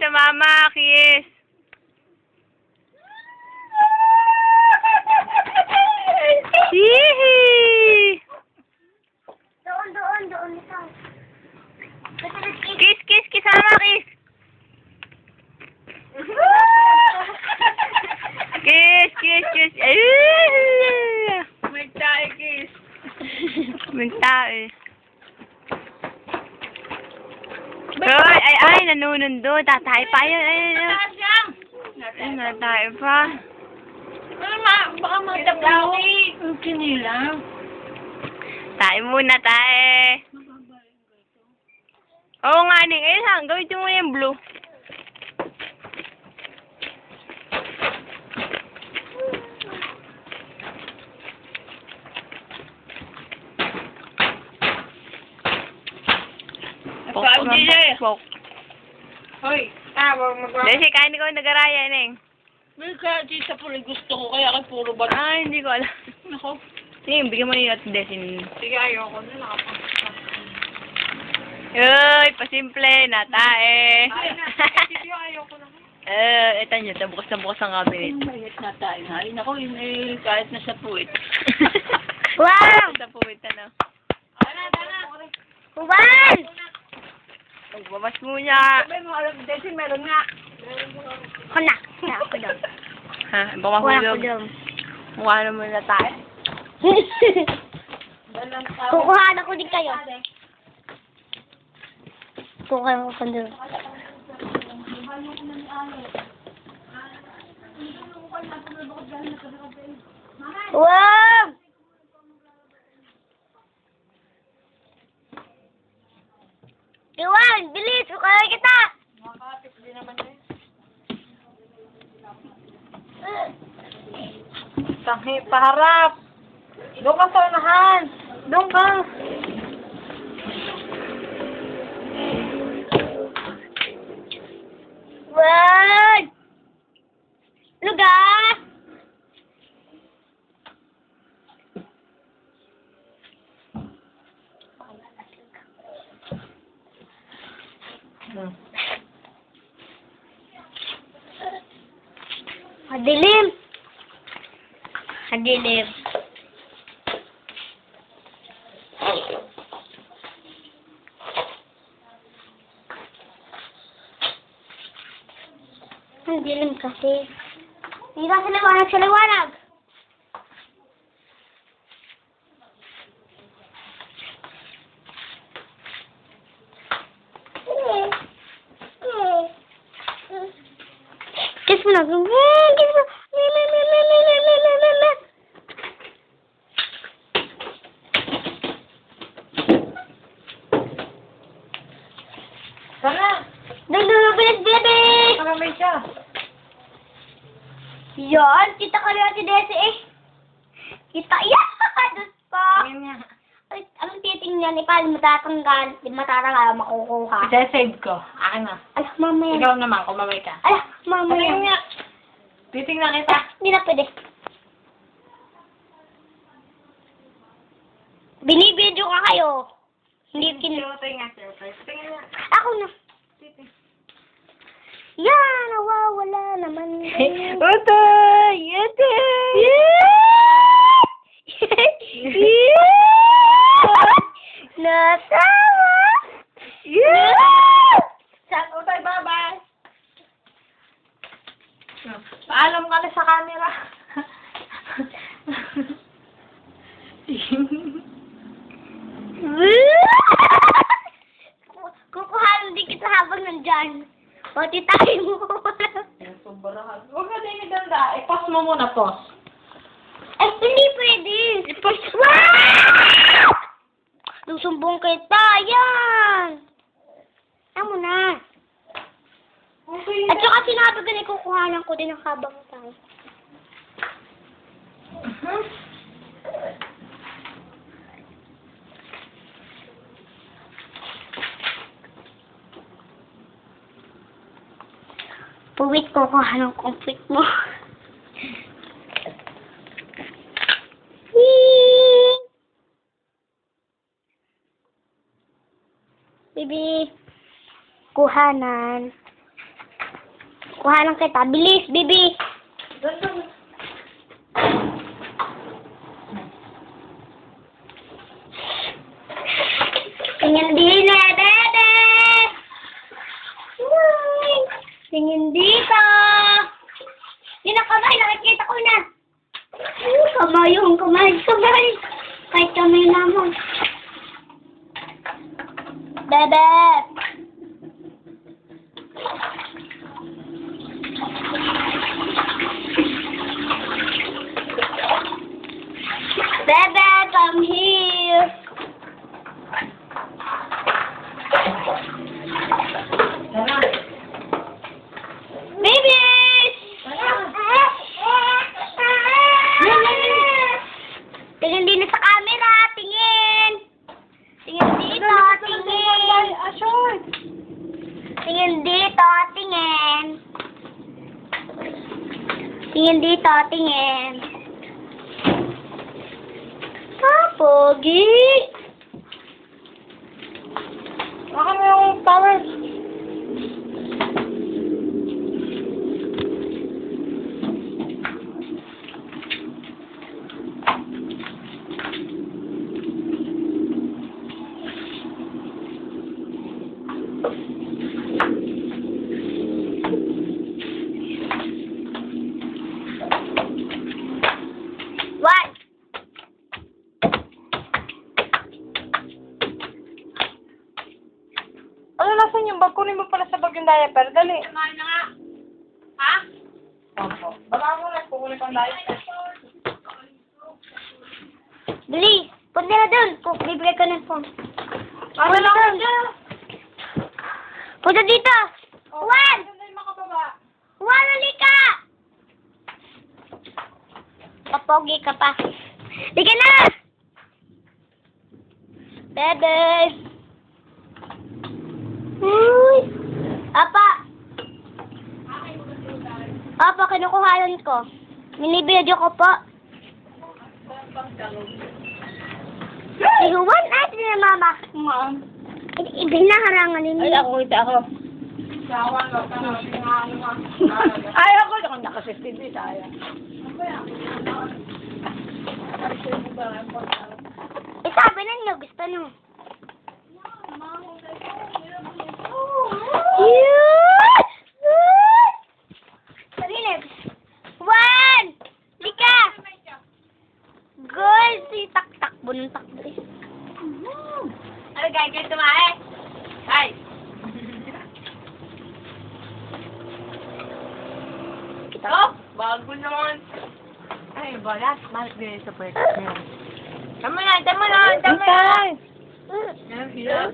sa mama, kiss. Hihi! Doon. Kiss sa mama, kiss. Kiss. Ay! May tayo, kiss. Mintae. Ay, nanunundo. Tatay pa yun. Ay, natay pa. Baka matapos. Ang kinilang. Tayo muna, tayo. Oo nga, Ning. Ayun, gawin mo muna yung blue. Pok. Hoy, tawag mo ba? Dahil kain ko nagaraya, Ning. May kasi sa puli gusto ko, kaya kay puro ba? Ay, hindi ko alam. Nako. Ning, bigyan mo yung at desin. Sige, ayoko na nakapang. Uy, pasimple, natae. Ay na, sige, ayoko na. Ito nyo, bukas ang cabinet. Mayat na tayo. Ay, nako, yun eh, kahit na sa puwit. Wow! Sa puwit, ano? Tana. Kuban! Magbabas muna. Sabi mo, alam, Desin, meron nga. Wala ako daw. Ha? Baka hulog. Mukha naman na tayo. Kukuhaan ako din kayo. Kukuhaan ako doon. Wow! Iwan, bilis! Kukuhaan kita! Makakapit din naman yun. Tangi, paharap. Doon ka sa unahan. Doon ka. Wag! Lugar! Hadilim! Hadilim. Ang dilim kasi. Hindi ka sa liwanag. Kiss mo na. Kiss mo. Sana. Nagdudubilis, baby! Maramay siya. Yan, kita ka rin si Desi eh. Kita, yan! Diyos ko! Ngayon nga. Ay, anong titingnan? Paano matatanggal? Di matatanggal, makukuha. Isa-save ko. Akin na. Alah, mamaya. Ikaw naman, kumamay ka. Alah, mamaya. Ngayon nga. Titingnan kita. Hindi na pwede. Binibidyo ka kayo. Hindi Tingnan nga, tingnan nga. Ako na. Yan, nawawala naman. Utay! Utay! Natawa! Chat, utay, bye-bye. Paalam ka na sa camera. Kukuhanan din kita habang nandyan. Pati tayo mo. Sobrahan. Huwag ka din ganda. I-pause mo muna, pause. Ay, hindi pwede. Wow! Susumbong kita. Yan. Tama na. Okay. At saka sinabi ko na kukuhanan ko din ang habang tayo. Puwit ko kung anong complete mo. Bibi, kuhanan. Kuhanan kita. Bilis, bibi. Tingin din eh, dede. Tingin dito. Yun ang kamay, nakikita ko na. Kamay yung kamay. Kamay. Kahit kamay lamang. Bebe. Bebe, come here. Babies! Tingin din sa camera, tingin. Tingin dito, tingin. Tingin dito, tingin. Tingin dito, tingin. Pogi. Baka mo yung power. What? Ano nasan yung bag? Kunin mo pala sa bag yung diaper. Dali. Kumain na nga. Ha? Opo. Baka mo na kukunin pang diaper. Dali. Punta na dun. Bibigay ko ng phone. Ano lang dyan? Punta dito. Juan! Ano na yung makababa? Juan, halika! Papogi ka pa. Halika na! Bebe! Uy! Apa! Apa, kinukuhanan ko. Minibidyo ko po. Si Juan, ate na mama. Ma'am. Ibinaharangan ninyo. Ay, ako kita ako. Ayaw ko. Ako naka-50 tayo. Sabi ninyo, gusto nyo. Sabihin, Juan! Lika! Girl, si takbo ng takbo. Ano gagawin tumae? Ay! Kita. Oh! Bago naman. Ay, balat. Mahal din sa pwede. Tama na, tama na, tama na. Yan, hirap.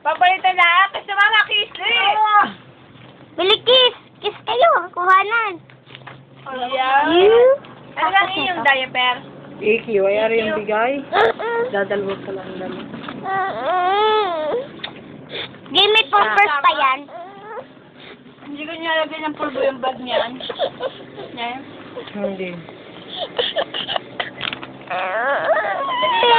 Papalitan na. Kasi mama, kiss Bilikis! Kiss kayo, kuhanan. Ano lang yung diaper? Iki, wala rin yung bigay. Dadalwa ko lang naman. Game it for first pa yan. Hindi ko nilalagay ng pulbo yung bag niyan. Yan. Hindi.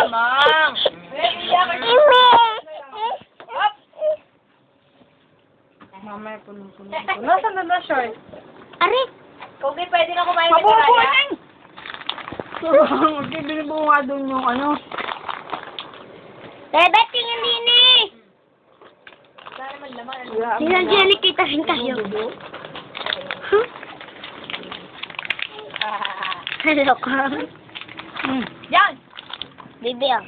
Lamang. Mamaya punong-puno. Nasaan na short? Ari, Kung di pwede na kumain ng Mabubuo kaya. Okay, binibuo nga doon yung ano. Bebe, tingin din eh. Wala naman laman. Tingnan dyan, nakita rin kayo. Hello ka. Yan! Bibi ah.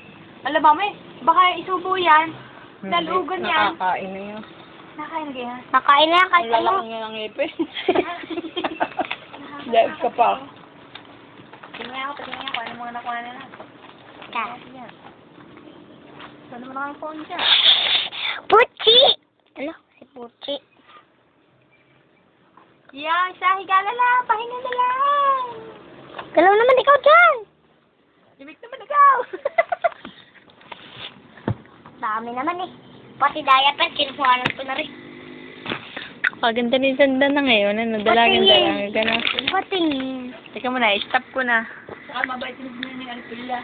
Alam mo, may, baka isubo yan. Dalugan yan. Nakakain na yun. Nakain na yan. Nakain na yan kahit ano. Lalaki nga ng ngipin. Dahil ka pa. Tingnan ako, tingnan ako. Ano mga nakuha na na? Ka. Yan. Saan naman ang phone dyan? Puchi! Ano? Si Puchi. Yan, sa higa na lang. Pahinga na lang. Galaw naman ikaw dyan. Ibig naman ikaw. Dami naman eh. Pati diaper, kinukuhanan ko na rin. Paganda ni Sanda na ngayon. Ano, dalagan-dalagan ka na. Patingin. Teka muna, stop ko na. Saka mabait yung sinunod ng Arpilla.